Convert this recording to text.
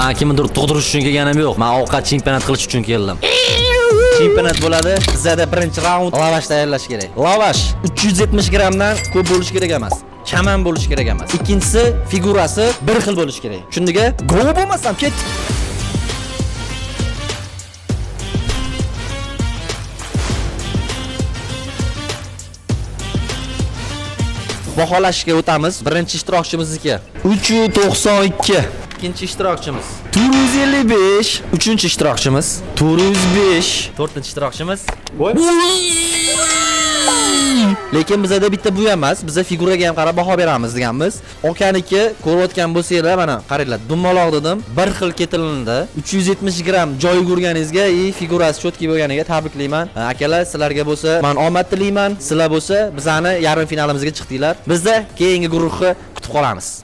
Men kimnidir tug'dirish uchun kelganim yo'q. Men ovqat chempionat qilish uchun keldim. Chempionat bo'ladi. Bizda birinchi raund lavash tayyorlash kerak. Lavash 370 grammdan ko'p bo'lish kerak emas. Kam ham bo'lish kerak emas. Ikkinchisi figurasi bir xil bo'lish kerak. Shundiga go bo'lmasam ketdik. Baholashga o'tamiz. Birinchi ishtirokchimizniki 392. Ikkinchi ishtirokchimiz 455. Uchinchi ishtirokchimiz 405. To'rtinchi ishtirokchimiz. Lekin bizda bitta bu emas. Biz figuraga ham qarab baho beramiz deganmiz. Okaniki ko'rayotgan bo'lsanglar, mana qaranglar. Dumaloq dedim. Bir xil ketilindi. 370 gramm joy yurganingizga, figurasi chotki bo'lganiga tabriklayman. Akalar, sizlarga bo'lsa, men omad tilayman. Sizlar bo'lsa, bizani yarim finalimizga chiqdinglar. Bizda keyingi guruhni kutib qolamiz.